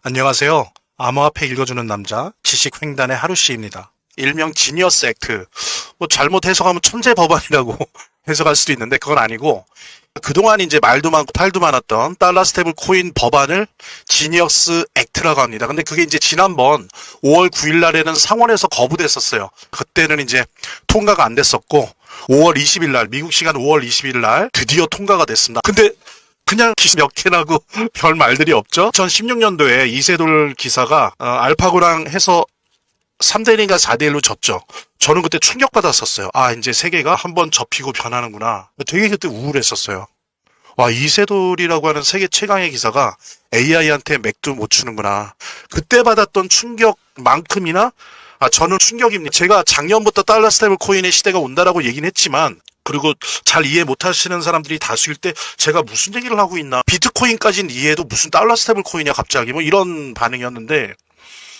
안녕하세요. 암호화폐 읽어주는 남자 지식횡단의 하루씨입니다. 일명 지니어스 액트. 잘못 해석하면 천재 법안이라고 해석할 수도 있는데 그건 아니고, 그동안 이제 말도 많고 팔도 많았던 달러 스테이블 코인 법안을 지니어스 액트라고 합니다. 근데 그게 이제 지난번 5월 9일 날에는 상원에서 거부됐었어요. 그때는 이제 통과가 안 됐었고, 5월 20일 날, 미국 시간 5월 20일 날 드디어 통과가 됐습니다. 근데 그냥 기사 몇 개라고 별 말들이 없죠. 2016년도에 이세돌 기사가 알파고랑 해서 3대1인가 4대1로 졌죠. 저는 그때 충격받았었어요. 이제 세계가 한번 접히고 변하는구나. 되게 그때 우울했었어요. 와, 이세돌이라고 하는 세계 최강의 기사가 AI한테 맥도 못 추는구나. 그때 받았던 충격만큼이나 저는 충격입니다. 제가 작년부터 달러 스테이블 코인의 시대가 온다라고 얘기는 했지만, 그리고 잘 이해 못하시는 사람들이 다수일 때 제가 무슨 얘기를 하고 있나, 비트코인까지는 이해해도 무슨 달러 스테이블 코인이야 갑자기, 이런 반응이었는데,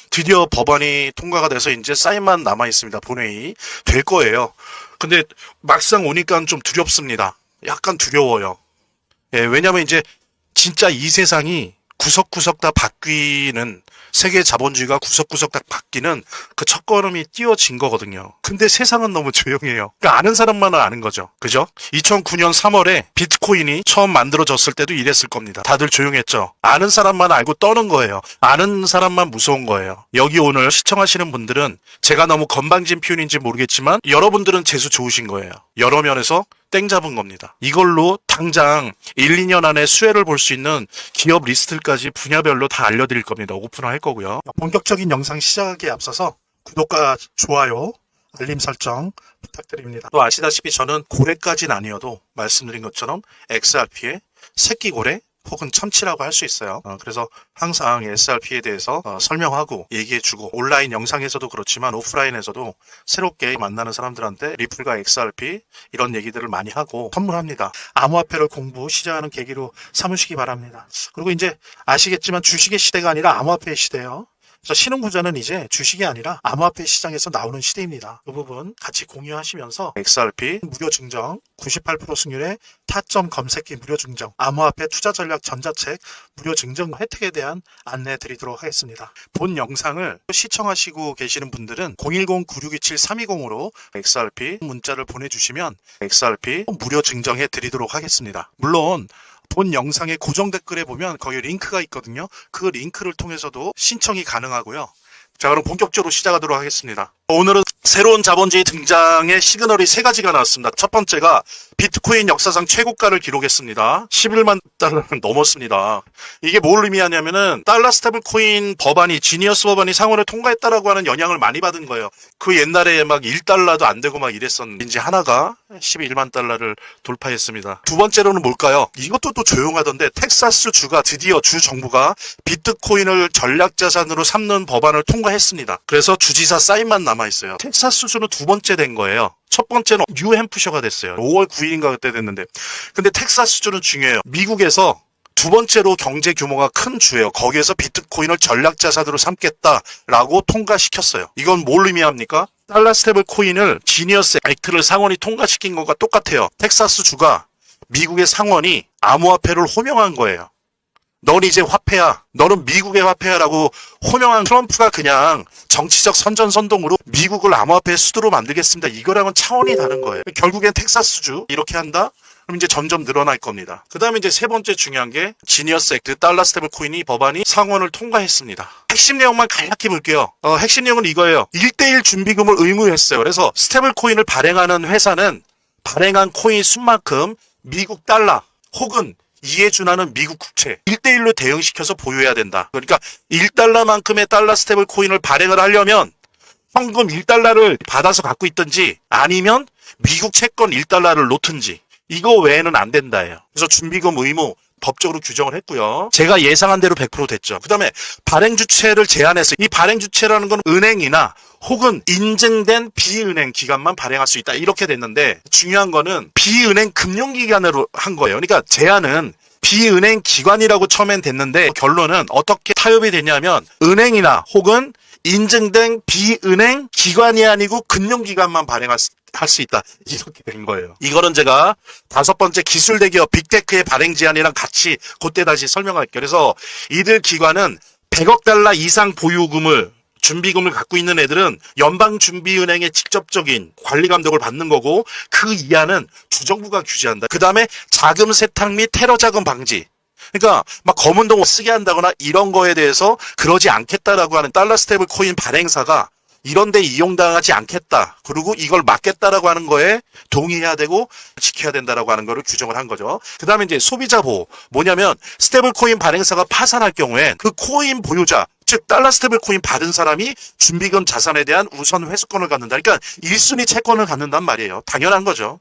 드디어 법안이 통과가 돼서 이제 사인만 남아 있습니다. 본회의 될 거예요. 근데 막상 오니까 좀 두렵습니다. 약간 두려워요. 왜냐면 이제 진짜 이 세상이 구석구석 다 바뀌는, 세계 자본주의가 구석구석 다 바뀌는 그 첫걸음이 띄워진 거거든요. 근데 세상은 너무 조용해요. 그러니까 아는 사람만 아는 거죠. 그죠? 2009년 3월에 비트코인이 처음 만들어졌을 때도 이랬을 겁니다. 다들 조용했죠. 아는 사람만 알고 떠는 거예요. 아는 사람만 무서운 거예요. 여기 오늘 시청하시는 분들은 제가 너무 건방진 표현인지 모르겠지만 여러분들은 재수 좋으신 거예요. 여러 면에서 땡 잡은 겁니다. 이걸로 당장 1, 2년 안에 수혜를 볼 수 있는 기업 리스트까지 분야별로 다 알려드릴 겁니다. 오픈을 할 거고요. 본격적인 영상 시작에 앞서서 구독과 좋아요, 알림 설정 부탁드립니다. 또 아시다시피 저는 고래까지는 아니어도 말씀드린 것처럼 XRP의 새끼 고래 혹은 참치라고 할 수 있어요. 그래서 항상 SRP에 대해서 설명하고 얘기해주고, 온라인 영상에서도 그렇지만 오프라인에서도 새롭게 만나는 사람들한테 리플과 XRP 이런 얘기들을 많이 하고 선물합니다. 암호화폐를 공부 시작하는 계기로 삼으시기 바랍니다. 그리고 이제 아시겠지만 주식의 시대가 아니라 암호화폐의 시대예요. 그래서 신흥부자는 이제 주식이 아니라 암호화폐 시장에서 나오는 시대입니다. 그 부분 같이 공유하시면서 XRP 무료 증정, 98% 승률의 타점 검색기 무료 증정, 암호화폐 투자 전략 전자책 무료 증정 혜택에 대한 안내 드리도록 하겠습니다. 본 영상을 시청하시고 계시는 분들은 010-9627-320으로 XRP 문자를 보내주시면 XRP 무료 증정해 드리도록 하겠습니다. 물론 본 영상의 고정 댓글에 보면 거기 링크가 있거든요. 그 링크를 통해서도 신청이 가능하고요. 자, 그럼 본격적으로 시작하도록 하겠습니다. 오늘은 새로운 자본주의 등장의 시그널이 3가지가 나왔습니다. 첫 번째가 비트코인 역사상 최고가를 기록했습니다. 11만 달러를 넘었습니다. 이게 뭘 의미하냐면은 달러 스테이블 코인 법안이, 지니어스 법안이 상원을 통과했다라고 하는 영향을 많이 받은 거예요. 그 옛날에 막 1달러도 안 되고 막 이랬었는데 이제 하나가 11만 달러를 돌파했습니다. 두 번째로는 뭘까요? 이것도 또 조용하던데, 텍사스 주가 드디어 주 정부가 비트코인을 전략자산으로 삼는 법안을 통과했습니다. 그래서 주지사 사인만 남아있어요. 텍사스 주는 두 번째 된 거예요. 첫 번째는 뉴햄프셔가 됐어요. 5월 9일인가 그때 됐는데, 근데 텍사스 주는 중요해요. 미국에서 두 번째로 경제 규모가 큰 주예요. 거기에서 비트코인을 전략자산으로 삼겠다라고 통과시켰어요. 이건 뭘 의미합니까? 달러 스테이블 코인을 지니어스 액트를 상원이 통과시킨 것과 똑같아요. 텍사스 주가 미국의 상원이 암호화폐를 호명한 거예요. 넌 이제 화폐야. 너는 미국의 화폐야라고 호명한 트럼프가 그냥 정치적 선전선동으로 미국을 암호화폐의 수도로 만들겠습니다, 이거랑은 차원이 다른 거예요. 결국엔 텍사스주 이렇게 한다? 그럼 이제 점점 늘어날 겁니다. 그 다음에 이제 세 번째 중요한 게 지니어스 액트 달러 스테이블 코인이 법안이 상원을 통과했습니다. 핵심 내용만 간략히 볼게요. 핵심 내용은 이거예요. 1대1 준비금을 의무했어요. 그래서 스테이블 코인을 발행하는 회사는 발행한 코인 수만큼 미국 달러 혹은 이에 준하는 미국 국채 1대1로 대응시켜서 보유해야 된다. 그러니까 1달러만큼의 달러 스테이블 코인을 발행을 하려면 현금 1달러를 받아서 갖고 있든지 아니면 미국 채권 1달러를 놓든지, 이거 외에는 안 된다예요. 그래서 준비금 의무 법적으로 규정을 했고요. 제가 예상한 대로 100% 됐죠. 그 다음에 발행 주체를 제한해서, 이 발행 주체라는 건 은행이나 혹은 인증된 비은행 기관만 발행할 수 있다, 이렇게 됐는데, 중요한 거는 비은행 금융기관으로 한 거예요. 그러니까 제한은 비은행 기관이라고 처음엔 됐는데 결론은 어떻게 타협이 됐냐면, 은행이나 혹은 인증된 비은행 기관이 아니고 금융기관만 발행할 수 있다, 이렇게 된 거예요. 이거는 제가 5번째 기술 대기업 빅테크의 발행 제한이랑 같이 그때 다시 설명할게요. 그래서 이들 기관은 100억 달러 이상 보유금을 준비금을 갖고 있는 애들은 연방준비은행의 직접적인 관리 감독을 받는 거고 그 이하는 주정부가 규제한다. 그 다음에 자금 세탁 및 테러 자금 방지. 그러니까 막 검은 돈 쓰게 한다거나 이런 거에 대해서 그러지 않겠다라고 하는 달러 스테이블 코인 발행사가 이런 데 이용당하지 않겠다. 그리고 이걸 막겠다라고 하는 거에 동의해야 되고 지켜야 된다라고 하는 거를 규정을 한 거죠. 그 다음에 이제 소비자 보호. 뭐냐면 스테이블 코인 발행사가 파산할 경우엔 그 코인 보유자, 즉 달러 스테이블 코인 받은 사람이 준비금 자산에 대한 우선 회수권을 갖는다. 그러니까 1순위 채권을 갖는단 말이에요. 당연한 거죠.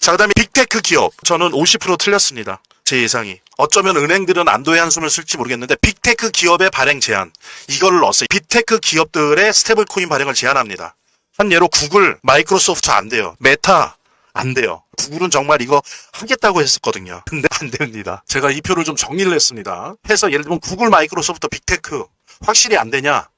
자, 그 다음에 빅테크 기업. 저는 50% 틀렸습니다. 제 예상이. 어쩌면 은행들은 안도의 한숨을 쓸지 모르겠는데 빅테크 기업의 발행 제한. 이거를 넣었어요. 빅테크 기업들의 스테이블 코인 발행을 제한합니다. 한 예로 구글, 마이크로소프트 안 돼요. 메타 안 돼요. 구글은 정말 이거 하겠다고 했었거든요. 근데 안 됩니다. 제가 이 표를 좀 정리를 했습니다. 해서 예를 들면 구글, 마이크로소프트, 빅테크 확실히 안 되냐?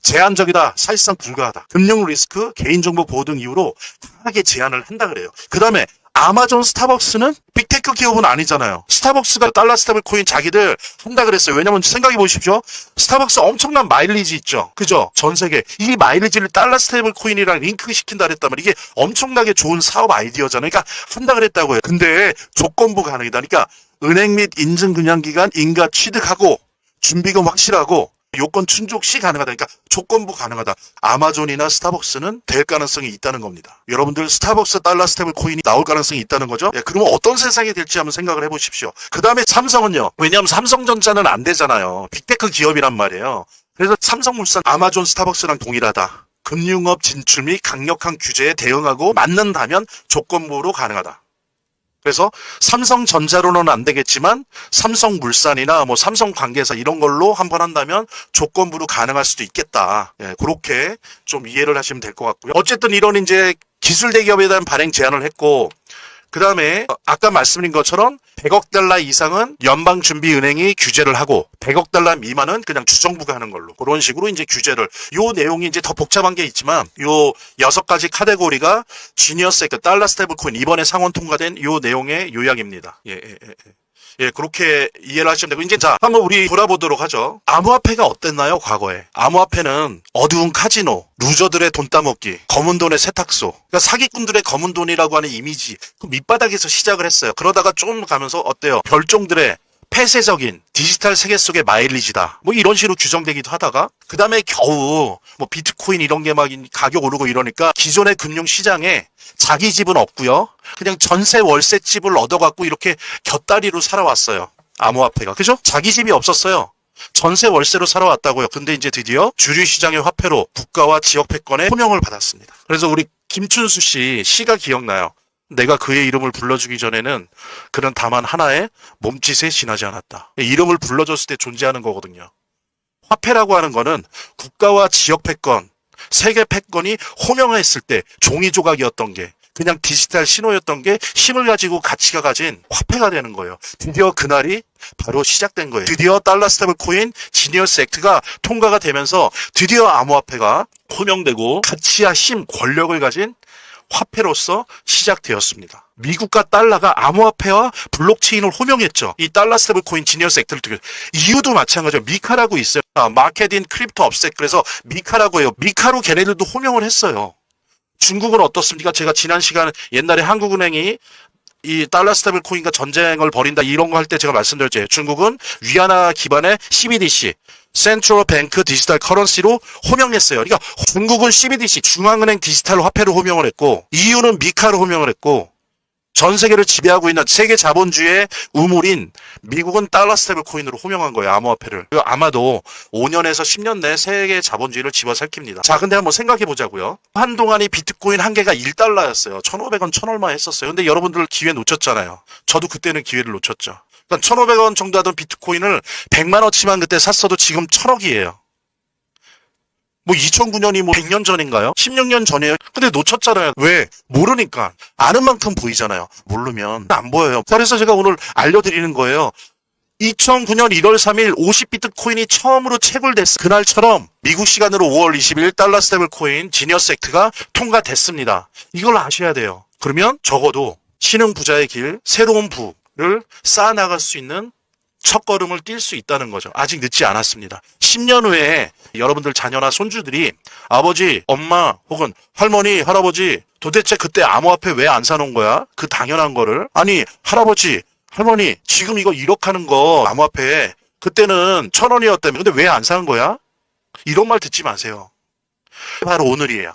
제한적이다. 사실상 불가하다. 금융 리스크, 개인정보 보호 등 이유로 강하게 제한을 한다 그래요. 그 다음에 아마존, 스타벅스는 빅테크 기업은 아니잖아요. 스타벅스가 달러 스테이블 코인 자기들 한다 그랬어요. 왜냐면 생각해 보십시오. 스타벅스 엄청난 마일리지 있죠. 그죠? 전 세계. 이 마일리지를 달러 스테이블 코인이랑 링크 시킨다 그랬다면 이게 엄청나게 좋은 사업 아이디어잖아요. 그러니까 한다 그랬다고요. 근데 조건부 가능이다. 그러니까 은행 및 인증금융기관 인가 취득하고 준비금 확실하고 요건 충족 시 가능하다. 그러니까 조건부 가능하다. 아마존이나 스타벅스는 될 가능성이 있다는 겁니다. 여러분들 스타벅스 달러 스테이블 코인이 나올 가능성이 있다는 거죠. 그러면 어떤 세상이 될지 한번 생각을 해보십시오. 그 다음에 삼성은요. 왜냐하면 삼성전자는 안 되잖아요. 빅테크 기업이란 말이에요. 그래서 삼성물산, 아마존, 스타벅스랑 동일하다. 금융업 진출 및 강력한 규제에 대응하고 맞는다면 조건부로 가능하다. 그래서 삼성전자로는 안 되겠지만 삼성물산이나 뭐 삼성 관계사 이런 걸로 한번 한다면 조건부로 가능할 수도 있겠다. 그렇게 좀 이해를 하시면 될 것 같고요. 어쨌든 이런 이제 기술 대기업에 대한 발행 제한을 했고 그 다음에 아까 말씀드린 것처럼 100억 달러 이상은 연방준비은행이 규제를 하고 100억 달러 미만은 그냥 주정부가 하는 걸로 그런 식으로 이제 규제를 요 내용이 이제 더 복잡한 게 있지만 요 6가지 카테고리가 지니어스 그 달러 스테이블 코인 이번에 상원 통과된 요 내용의 요약입니다. 예, 그렇게 이해를 하시면 되고, 이제 자, 한번 우리 돌아보도록 하죠. 암호화폐가 어땠나요, 과거에? 암호화폐는 어두운 카지노, 루저들의 돈 따먹기, 검은 돈의 세탁소, 그러니까 사기꾼들의 검은 돈이라고 하는 이미지, 그 밑바닥에서 시작을 했어요. 그러다가 좀 가면서 어때요? 별종들의 폐쇄적인 디지털 세계 속의 마일리지다. 뭐 이런 식으로 규정되기도 하다가 그 다음에 겨우 뭐 비트코인 이런 게 막 가격 오르고 이러니까 기존의 금융 시장에 자기 집은 없고요. 그냥 전세 월세 집을 얻어갖고 이렇게 곁다리로 살아왔어요. 암호화폐가. 그죠? 자기 집이 없었어요. 전세 월세로 살아왔다고요. 근데 이제 드디어 주류 시장의 화폐로 국가와 지역 패권에 호명을 받았습니다. 그래서 우리 김춘수 씨 시가 기억나요. 내가 그의 이름을 불러주기 전에는 그는 다만 하나의 몸짓에 지나지 않았다. 이름을 불러줬을 때 존재하는 거거든요. 화폐라고 하는 거는 국가와 지역 패권, 세계 패권이 호명했을 때 종이 조각이었던 게 그냥 디지털 신호였던 게 힘을 가지고 가치가 가진 화폐가 되는 거예요. 드디어 그날이 바로 시작된 거예요. 드디어 달러 스테이블 코인 지니어스 액트가 통과가 되면서 드디어 암호화폐가 호명되고 가치와 힘, 권력을 가진 화폐로서 시작되었습니다. 미국과 달러가 암호화폐와 블록체인을 호명했죠. 이 달러 스테이블 코인 지니어스 액트를 통해 이유도 마찬가지로 미카라고 있어요. 마켓 인 크립토 업셋 그래서 미카라고 해요. 미카로 걔네들도 호명을 했어요. 중국은 어떻습니까? 제가 지난 시간 옛날에 한국은행이 이 달러 스테이블 코인과 전쟁을 벌인다 이런 거 할 때 제가 말씀드렸죠. 중국은 위안화 기반의 CBDC 센트럴 뱅크 디지털 커런시로 호명했어요. 그러니까 중국은 CBDC 중앙은행 디지털 화폐로 호명을 했고 EU는 미카로 호명을 했고 전 세계를 지배하고 있는 세계 자본주의의 우물인 미국은 달러 스테이블 코인으로 호명한 거예요. 암호화폐를. 아마도 5년에서 10년 내에 세계 자본주의를 집어삼킵니다. 자, 근데 한번 생각해 보자고요. 한동안 이 비트코인 한 개가 1달러였어요. 1,500원, 1,000얼마 했었어요. 근데 여러분들 기회 놓쳤잖아요. 저도 그때는 기회를 놓쳤죠. 그러니까 1,500원 정도 하던 비트코인을 100만원치만 그때 샀어도 지금 1,000억이에요. 뭐 2009년이 뭐 100년 전인가요? 16년 전이에요. 근데 놓쳤잖아요. 왜? 모르니까. 아는 만큼 보이잖아요. 모르면 안 보여요. 그래서 제가 오늘 알려드리는 거예요. 2009년 1월 3일 50비트코인이 처음으로 채굴됐을 그날처럼 미국 시간으로 5월 20일 달러 스테이블 코인 지니어스 액트가 통과됐습니다. 이걸 아셔야 돼요. 그러면 적어도 신흥 부자의 길, 새로운 부를 쌓아나갈 수 있는 첫걸음을 뛸 수 있다는 거죠. 아직 늦지 않았습니다. 10년 후에 여러분들 자녀나 손주들이 아버지, 엄마 혹은 할머니, 할아버지 도대체 그때 암호화폐 왜 안 사놓은 거야? 그 당연한 거를. 아니 할아버지, 할머니 지금 이거 1억 하는 거 암호화폐 그때는 1,000원이었다며 근데 왜 안 사는 거야? 이런 말 듣지 마세요. 바로 오늘이에요.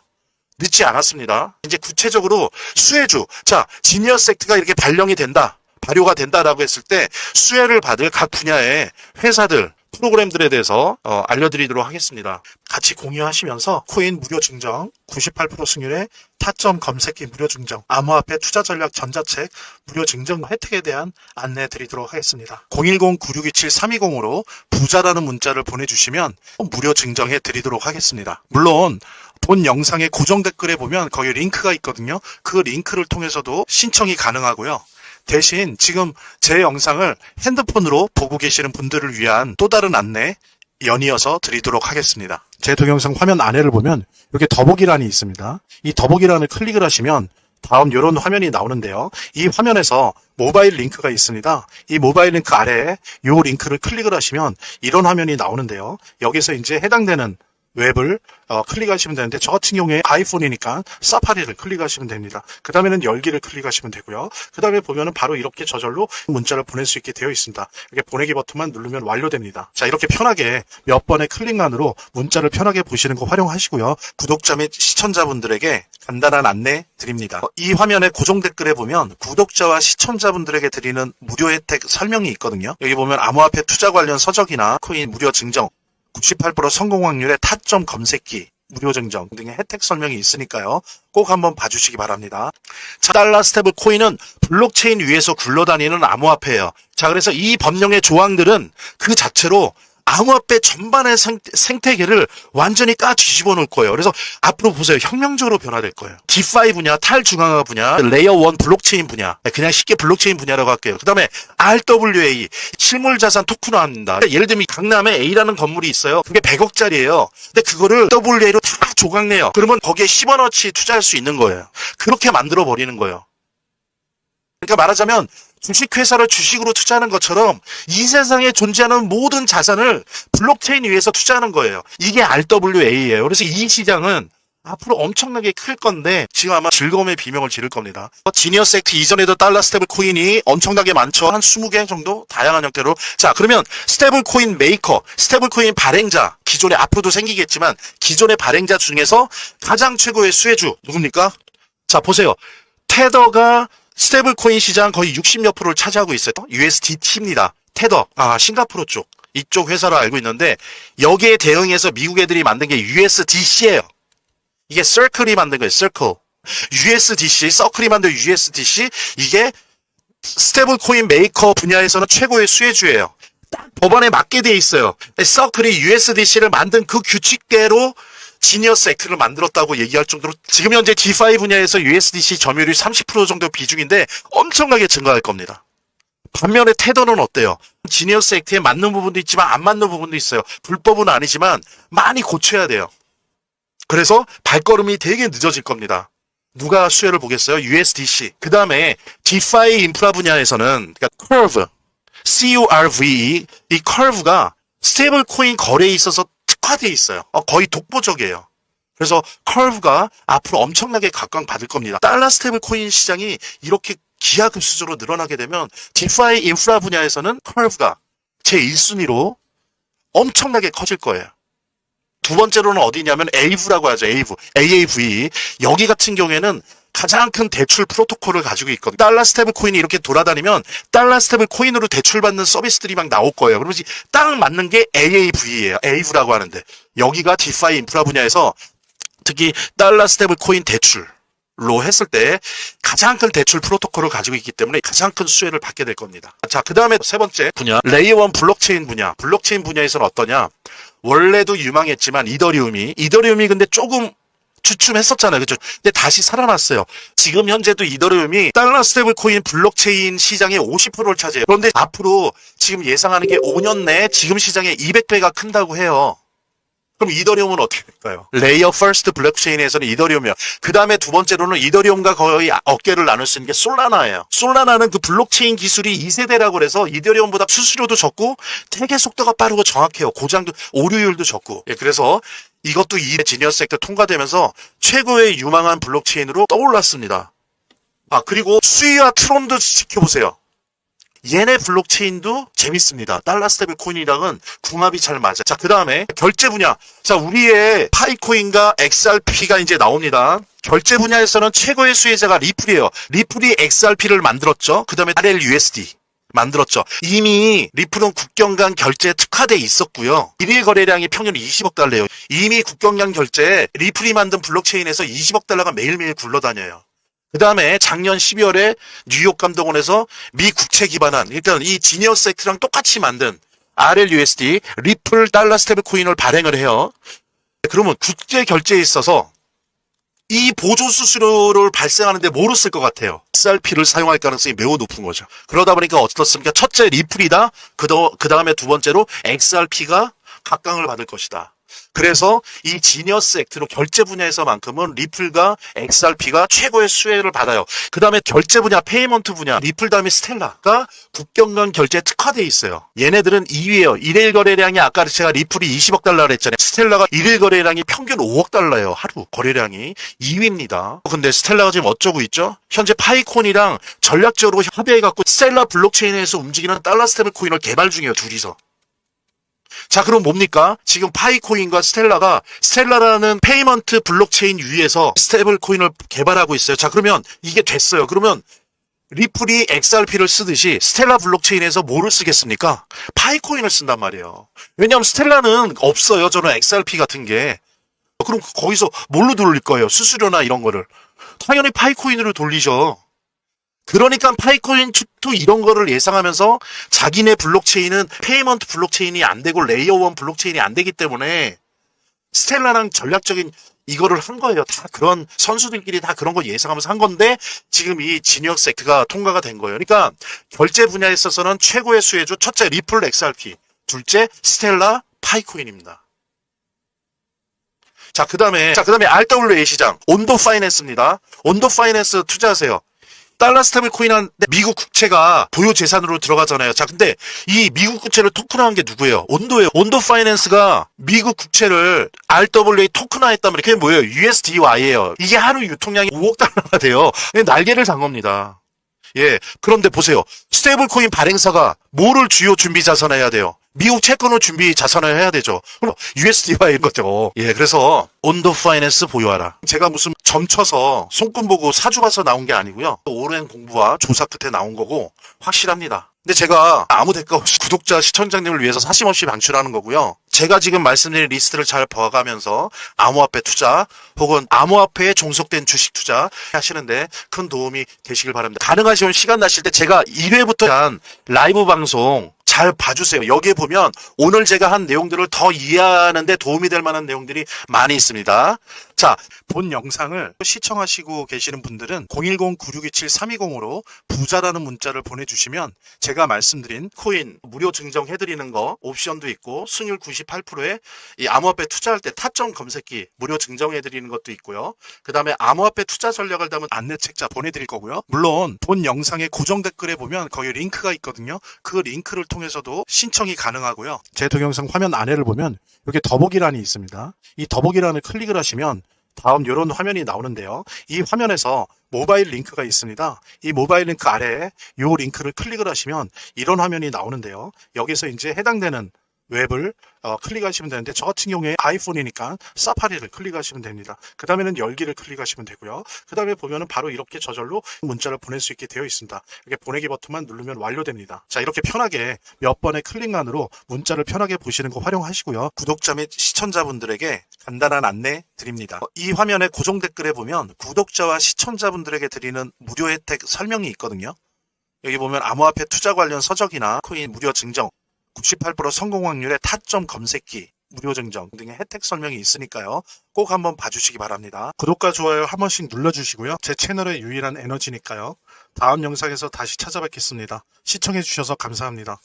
늦지 않았습니다. 이제 구체적으로 수혜주. 자, 지니어스 액트가 이렇게 발령이 된다. 발효가 된다라고 했을 때 수혜를 받을 각 분야의 회사들, 프로그램들에 대해서 알려드리도록 하겠습니다. 같이 공유하시면서 코인 무료 증정, 98% 승률의 타점 검색기 무료 증정, 암호화폐 투자 전략 전자책 무료 증정 혜택에 대한 안내 드리도록 하겠습니다. 010-9627-320으로 부자라는 문자를 보내주시면 무료 증정해 드리도록 하겠습니다. 물론 본 영상의 고정 댓글에 보면 거기 링크가 있거든요. 그 링크를 통해서도 신청이 가능하고요. 대신 지금 제 영상을 핸드폰으로 보고 계시는 분들을 위한 또 다른 안내 연이어서 드리도록 하겠습니다. 제 동영상 화면 아래를 보면 이렇게 더보기란이 있습니다. 이 더보기란을 클릭을 하시면 다음 이런 화면이 나오는데요. 이 화면에서 모바일 링크가 있습니다. 이 모바일 링크 아래에 이 링크를 클릭을 하시면 이런 화면이 나오는데요. 여기서 이제 해당되는 웹을 클릭하시면 되는데 저 같은 경우에 아이폰이니까 사파리를 클릭하시면 됩니다. 그 다음에는 열기를 클릭하시면 되고요. 그 다음에 보면은 바로 이렇게 저절로 문자를 보낼 수 있게 되어 있습니다. 이렇게 보내기 버튼만 누르면 완료됩니다. 자, 이렇게 편하게 몇 번의 클릭만으로 문자를 편하게 보시는 거 활용하시고요. 구독자 및 시청자분들에게 간단한 안내 드립니다. 이 화면의 고정 댓글에 보면 구독자와 시청자분들에게 드리는 무료 혜택 설명이 있거든요. 여기 보면 암호화폐 투자 관련 서적이나 코인 무료 증정 98% 성공 확률의 타점 검색기, 무료 증정 등의 혜택 설명이 있으니까요. 꼭 한번 봐주시기 바랍니다. 자, 달러 스테이블 코인은 블록체인 위에서 굴러다니는 암호화폐예요. 자, 그래서 이 법령의 조항들은 그 자체로 암호화폐 전반의 생태계를 완전히 뒤집어 놓을 거예요. 그래서 앞으로 보세요. 혁명적으로 변화될 거예요. 디파이 분야, 탈중앙화 분야, 레이어 1 블록체인 분야. 그냥 쉽게 블록체인 분야라고 할게요. 그 다음에 RWA, 실물자산 토큰화합니다. 예를 들면 강남에 A라는 건물이 있어요. 그게 100억짜리예요. 근데 그거를 WA로 다 조각내요. 그러면 거기에 10원어치 투자할 수 있는 거예요. 그렇게 만들어 버리는 거예요. 그러니까 말하자면 주식회사를 주식으로 투자하는 것처럼 이 세상에 존재하는 모든 자산을 블록체인 위에서 투자하는 거예요. 이게 RWA예요. 그래서 이 시장은 앞으로 엄청나게 클 건데 지금 아마 즐거움의 비명을 지를 겁니다. 지니어스 액트 이전에도 달러 스테이블 코인이 엄청나게 많죠. 한 20개 정도 다양한 형태로. 자, 그러면 스테이블 코인 메이커, 스테이블 코인 발행자, 기존에 앞으로도 생기겠지만 기존의 발행자 중에서 가장 최고의 수혜주 누굽니까? 자, 보세요. 테더가 스테이블 코인 시장 거의 60몇 프로를 차지하고 있어요. USDT입니다. 테더, 싱가포르 쪽. 이쪽 회사로 알고 있는데 여기에 대응해서 미국 애들이 만든 게 USDC예요. 이게 서클이 만든 거예요. 서클. USDC, 서클이 만든 USDC 이게 스테이블 코인 메이커 분야에서는 최고의 수혜주예요. 딱 법안에 맞게 돼 있어요. 서클이 USDC를 만든 그 규칙대로 지니어스 액트를 만들었다고 얘기할 정도로 지금 현재 DeFi 분야에서 USDC 점유율이 30% 정도 비중인데 엄청나게 증가할 겁니다. 반면에 테더는 어때요? 지니어스 액트에 맞는 부분도 있지만 안 맞는 부분도 있어요. 불법은 아니지만 많이 고쳐야 돼요. 그래서 발걸음이 되게 늦어질 겁니다. 누가 수혜를 보겠어요? USDC. 그 다음에 DeFi 인프라 분야에서는 그러니까 Curve, CURVE 이 Curve가 스테이블 코인 거래에 있어서 특화되어 있어요. 거의 독보적이에요. 그래서 커브가 앞으로 엄청나게 각광받을 겁니다. 달러 스테이블 코인 시장이 이렇게 기하급수적으로 늘어나게 되면 디파이 인프라 분야에서는 커브가 제1순위로 엄청나게 커질 거예요. 두 번째로는 어디냐면 AV라고 하죠. AAV. 여기 같은 경우에는 가장 큰 대출 프로토콜을 가지고 있거든요. 달러 스테이블 코인이 이렇게 돌아다니면 달러 스테이블 코인으로 대출받는 서비스들이 막 나올 거예요. 그러면 딱 맞는 게 AAV예요. AV라고 하는데 여기가 디파이 인프라 분야에서 특히 달러 스테이블 코인 대출로 했을 때 가장 큰 대출 프로토콜을 가지고 있기 때문에 가장 큰 수혜를 받게 될 겁니다. 자, 그 다음에 세 번째 분야 레이어 1 블록체인 분야. 블록체인 분야에서는 어떠냐? 원래도 유망했지만 이더리움이 근데 조금 주춤했었잖아요. 그죠? 근데 다시 살아났어요. 지금 현재도 이더리움이 달러 스테이블 코인 블록체인 시장의 50%를 차지해요. 그런데 앞으로 지금 예상하는 게 5년 내에 지금 시장의 200배가 큰다고 해요. 그럼 이더리움은 어떻게 될까요? 레이어 퍼스트 블록체인에서는 이더리움이요. 그 다음에 두 번째로는 이더리움과 거의 어깨를 나눌 수 있는 게 솔라나예요. 솔라나는 그 블록체인 기술이 2세대라고 그래서 이더리움보다 수수료도 적고 되게 속도가 빠르고 정확해요. 고장도 오류율도 적고. 예, 그래서 이것도 이 지니어스 액트 통과되면서 최고의 유망한 블록체인으로 떠올랐습니다. 아, 그리고 수이와 트론도 지켜보세요. 얘네 블록체인도 재밌습니다. 달러 스테이블 코인이랑은 궁합이 잘 맞아요. 자, 그 다음에 결제 분야. 자, 우리의 파이코인과 XRP가 이제 나옵니다. 결제 분야에서는 최고의 수혜자가 리플이에요. 리플이 XRP를 만들었죠. 그 다음에 RLUSD 만들었죠. 이미 리플은 국경 간 결제에 특화돼 있었고요. 일일 거래량이 평균 20억 달러예요. 이미 국경 간 결제에 리플이 만든 블록체인에서 20억 달러가 매일매일 굴러다녀요. 그 다음에 작년 12월에 뉴욕 감독원에서 미 국채 기반한 일단 이 지니어스 액트랑 똑같이 만든 RLUSD 리플 달러 스테이블 코인을 발행을 해요. 그러면 국제 결제에 있어서 이 보조 수수료를 발생하는데 뭐로 쓸 것 같아요? XRP를 사용할 가능성이 매우 높은 거죠. 그러다 보니까 어떻습니까? 첫째 리플이다. 그 다음에 두 번째로 XRP가 각광을 받을 것이다. 그래서 이 지니어스 액트로 결제 분야에서만큼은 리플과 XRP가 최고의 수혜를 받아요. 그 다음에 결제 분야, 페이먼트 분야, 리플 다음에 스텔라가 국경 간 결제에 특화되어 있어요. 얘네들은 2위예요. 일일 거래량이 아까 제가 리플이 20억 달러를 했잖아요. 스텔라가 일일 거래량이 평균 5억 달러예요. 하루 거래량이 2위입니다. 근데 스텔라가 지금 어쩌고 있죠? 현재 파이콘이랑 전략적으로 합의해갖고 스텔라 블록체인에서 움직이는 달러 스테이블 코인을 개발 중이에요. 둘이서. 자, 그럼 뭡니까? 지금 파이코인과 스텔라라는 페이먼트 블록체인 위에서 스테이블 코인을 개발하고 있어요. 자, 그러면 이게 됐어요. 그러면 리플이 XRP를 쓰듯이 스텔라 블록체인에서 뭐를 쓰겠습니까? 파이코인을 쓴단 말이에요. 왜냐하면 스텔라는 없어요. 저는 XRP 같은 게. 그럼 거기서 뭘로 돌릴 거예요? 수수료나 이런 거를. 당연히 파이코인으로 돌리죠. 그러니까 파이코인 투 이런 거를 예상하면서 자기네 블록체인은 페이먼트 블록체인이 안 되고 레이어 1 블록체인이 안 되기 때문에 스텔라랑 전략적인 이거를 한 거예요. 다 그런 선수들끼리 다 그런 거 예상하면서 한 건데 지금 이 지니어스 액트가 통과가 된 거예요. 그러니까 결제 분야에 있어서는 최고의 수혜주 첫째 리플 XRP, 둘째 스텔라 파이코인입니다. 자, 그다음에 RWA 시장 온도 파이낸스입니다. 온도 파이낸스 투자하세요. 달러 스테이블 코인한 미국 국채가 보유 재산으로 들어가잖아요. 자, 근데 이 미국 국채를 토큰화한 게 누구예요? 온도예요. 온도 파이낸스가 미국 국채를 RWA 토큰화했단 말이에요. 그게 뭐예요? USDY예요. 이게 하루 유통량이 5억 달러가 돼요. 날개를 단 겁니다. 예. 그런데 보세요. 스테이블 코인 발행사가 뭐를 주요 준비 자산해야 돼요? 미국 채권을 준비 자산을 해야 되죠. 그럼 USDY인 거죠. 예, 그래서 온도 파이낸스 보유하라. 제가 무슨 점쳐서 손금 보고 사주 봐서 나온 게 아니고요. 오랜 공부와 조사 끝에 나온 거고 확실합니다. 근데 제가 아무 대가 없이 구독자, 시청자님을 위해서 사심없이 방출하는 거고요. 제가 지금 말씀드린 리스트를 잘 봐가면서 암호화폐 투자 혹은 암호화폐에 종속된 주식 투자 하시는데 큰 도움이 되시길 바랍니다. 가능하시면 시간 나실 때 제가 1회부터 한 라이브 방송 잘 봐주세요. 여기에 보면 오늘 제가 한 내용들을 더 이해하는데 도움이 될 만한 내용들이 많이 있습니다. 자, 본 영상을 시청하시고 계시는 분들은 010-9627-320으로 부자라는 문자를 보내주시면 제가 말씀드린 코인 무료 증정해드리는 거 옵션도 있고 승률 98%에 이 암호화폐 투자할 때 타점 검색기 무료 증정해드리는 것도 있고요. 그 다음에 암호화폐 투자 전략을 담은 안내책자 보내드릴 거고요. 물론 본 영상의 고정 댓글에 보면 거기 링크가 있거든요. 그 링크를 통해서도 신청이 가능하고요. 제 동영상 화면 아래를 보면 여기 더보기란이 있습니다. 이 더보기란을 클릭을 하시면 다음 이런 화면이 나오는데요. 이 화면에서 모바일 링크가 있습니다. 이 모바일 링크 아래에 이 링크를 클릭을 하시면 이런 화면이 나오는데요. 여기서 이제 해당되는 웹을 클릭하시면 되는데 저 같은 경우에 아이폰이니까 사파리를 클릭하시면 됩니다. 그 다음에는 열기를 클릭하시면 되고요. 그 다음에 보면은 바로 이렇게 저절로 문자를 보낼 수 있게 되어 있습니다. 이렇게 보내기 버튼만 누르면 완료됩니다. 자, 이렇게 편하게 몇 번의 클릭만으로 문자를 편하게 보시는 거 활용하시고요. 구독자 및 시청자분들에게 간단한 안내 드립니다. 이 화면의 고정 댓글에 보면 구독자와 시청자분들에게 드리는 무료 혜택 설명이 있거든요. 여기 보면 암호화폐 투자 관련 서적이나 코인 무료 증정 98% 성공 확률의 타점 검색기, 무료 증정 등의 혜택 설명이 있으니까요. 꼭 한번 봐주시기 바랍니다. 구독과 좋아요 한 번씩 눌러주시고요. 제 채널의 유일한 에너지니까요. 다음 영상에서 다시 찾아뵙겠습니다. 시청해주셔서 감사합니다.